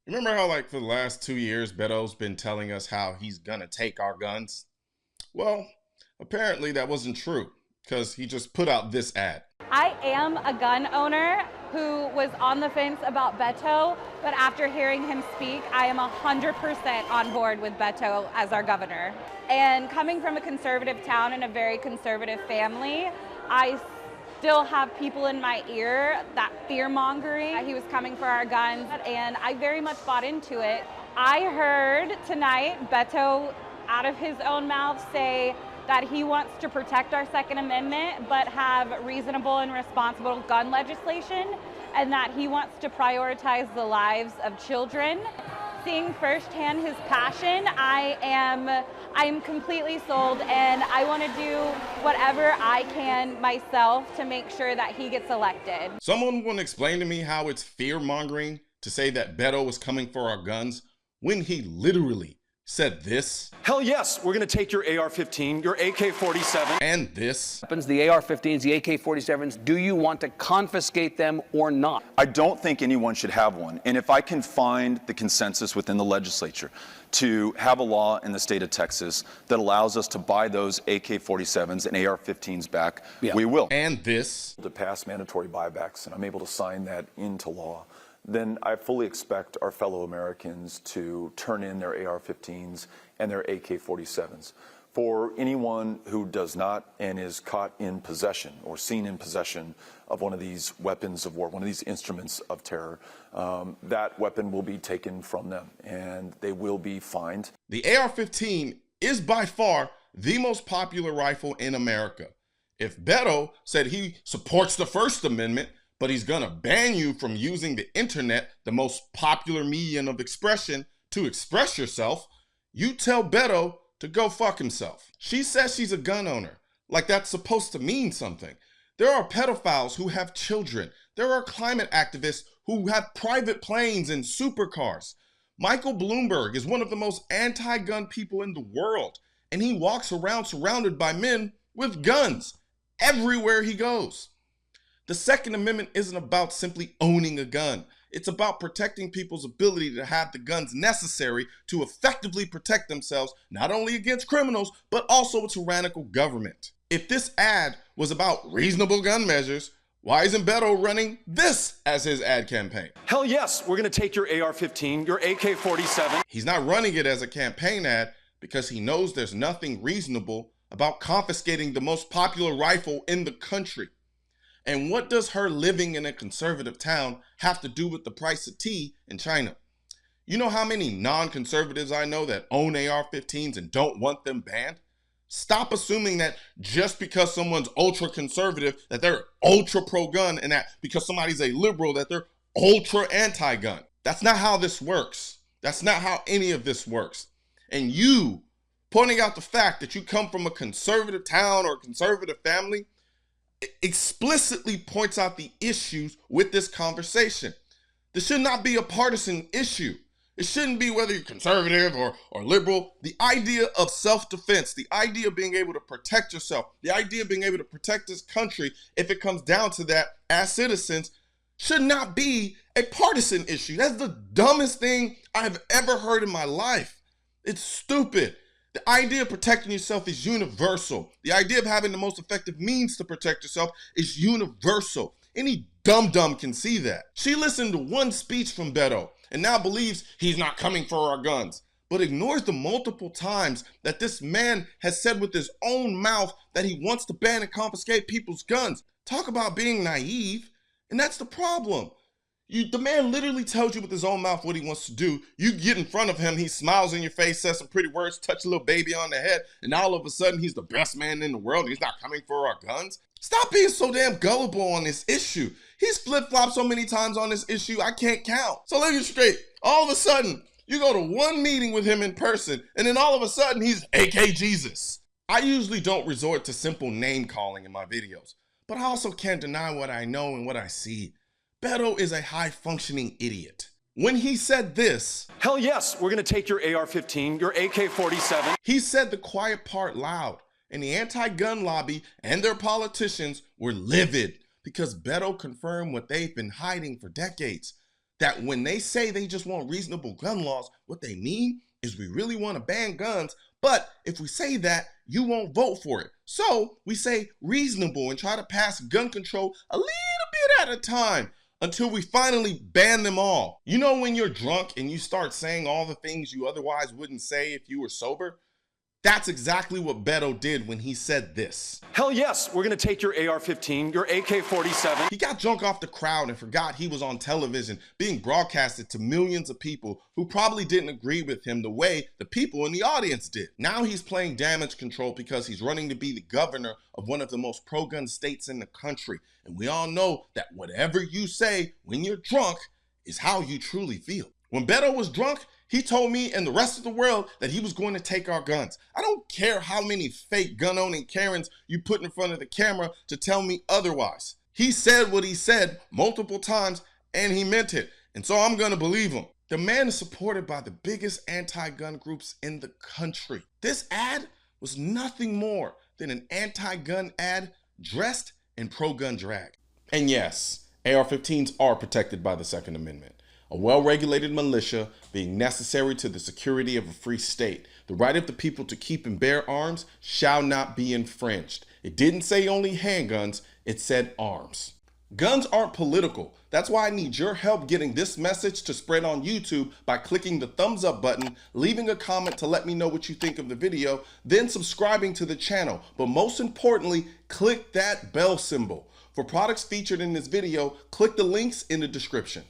Remember how, like, for the last 2 years, Beto's been telling us how he's gonna take our guns? Well, apparently that wasn't true, because he just put out this ad. I am a gun owner who was on the fence about Beto, but after hearing him speak, I am 100% on board with Beto as our governor. And coming from a conservative town and a very conservative family, I still have people in my ear, that fear-mongering. He was coming for our guns, and I very much bought into it. I heard tonight Beto, out of his own mouth, say that he wants to protect our Second Amendment, but have reasonable and responsible gun legislation, and that he wants to prioritize the lives of children. Seeing firsthand his passion, I am completely sold, and I want to do whatever I can myself to make sure that he gets elected. Someone want to explain to me how it's fear-mongering to say that Beto is coming for our guns when he literally said this? Hell yes, we're gonna take your AR-15, your AK-47. And this? Weapons, the AR-15s, the AK-47s, do you want to confiscate them or not? I don't think anyone should have one. And if I can find the consensus within the legislature to have a law in the state of Texas that allows us to buy those AK-47s and AR-15s back, we will. And this? To pass mandatory buybacks, and I'm able to sign that into law, then I fully expect our fellow Americans to turn in their AR-15s and their AK-47s. For anyone who does not and is caught in possession or seen in possession of one of these weapons of war, one of these instruments of terror, that weapon will be taken from them and they will be fined. The AR-15 is by far the most popular rifle in America. If Beto said he supports the First Amendment, but he's gonna ban you from using the internet, the most popular medium of expression, to express yourself, you tell Beto to go fuck himself. She says she's a gun owner, like that's supposed to mean something. There are pedophiles who have children. There are climate activists who have private planes and supercars. Micheal Bloomberg is one of the most anti-gun people in the world, and he walks around surrounded by men with guns everywhere he goes. The Second Amendment isn't about simply owning a gun. It's about protecting people's ability to have the guns necessary to effectively protect themselves, not only against criminals, but also a tyrannical government. If this ad was about reasonable gun measures, why isn't Beto running this as his ad campaign? Hell yes, we're gonna take your AR-15, your AK-47. He's not running it as a campaign ad because he knows there's nothing reasonable about confiscating the most popular rifle in the country. And what does her living in a conservative town have to do with the price of tea in China? You know how many non-conservatives I know that own AR-15s and don't want them banned? Stop assuming that just because someone's ultra-conservative that they're ultra-pro-gun, and that because somebody's a liberal that they're ultra-anti-gun. That's not how this works. That's not how any of this works. And you pointing out the fact that you come from a conservative town or a conservative family explicitly points out the issues with this conversation. This should not be a partisan issue. It shouldn't be whether you're conservative or liberal. The idea of self-defense, the idea of being able to protect yourself, the idea of being able to protect this country, if it comes down to that as citizens, should not be a partisan issue. That's the dumbest thing I've ever heard in my life. It's stupid. The idea of protecting yourself is universal. The idea of having the most effective means to protect yourself is universal. Any dum-dum can see that. She listened to one speech from Beto and now believes he's not coming for our guns, but ignores the multiple times that this man has said with his own mouth that he wants to ban and confiscate people's guns. Talk about being naive, and that's the problem. The man literally tells you with his own mouth what he wants to do. You get in front of him, he smiles in your face, says some pretty words, touch a little baby on the head, and all of a sudden he's the best man in the world. He's not coming for our guns. Stop being so damn gullible on this issue. He's flip-flopped so many times on this issue, I can't count. So let me get straight. All of a sudden, you go to one meeting with him in person, and then all of a sudden he's AK Jesus. I usually don't resort to simple name calling in my videos, but I also can't deny what I know and what I see. Beto is a high-functioning idiot. When he said this, hell yes, we're gonna take your AR-15, your AK-47. He said the quiet part loud, and the anti-gun lobby and their politicians were livid because Beto confirmed what they've been hiding for decades, that when they say they just want reasonable gun laws, what they mean is we really want to ban guns, but if we say that, you won't vote for it. So we say reasonable and try to pass gun control a little bit at a time until we finally ban them all. You know when you're drunk and you start saying all the things you otherwise wouldn't say if you were sober? That's exactly what Beto did when he said this. Hell yes, we're going to take your AR-15, your AK-47. He got drunk off the crowd and forgot he was on television being broadcasted to millions of people who probably didn't agree with him the way the people in the audience did. Now he's playing damage control because he's running to be the governor of one of the most pro-gun states in the country. And we all know that whatever you say when you're drunk is how you truly feel. When Beto was drunk, he told me and the rest of the world that he was going to take our guns. I don't care how many fake gun-owning Karens you put in front of the camera to tell me otherwise. He said what he said multiple times and he meant it. And so I'm gonna believe him. The man is supported by the biggest anti-gun groups in the country. This ad was nothing more than an anti-gun ad dressed in pro-gun drag. And yes, AR-15s are protected by the Second Amendment. A well-regulated militia being necessary to the security of a free state. The right of the people to keep and bear arms shall not be infringed. It didn't say only handguns, it said arms. Guns aren't political. That's why I need your help getting this message to spread on YouTube by clicking the thumbs up button, leaving a comment to let me know what you think of the video, then subscribing to the channel. But most importantly, click that bell symbol. For products featured in this video, click the links in the description.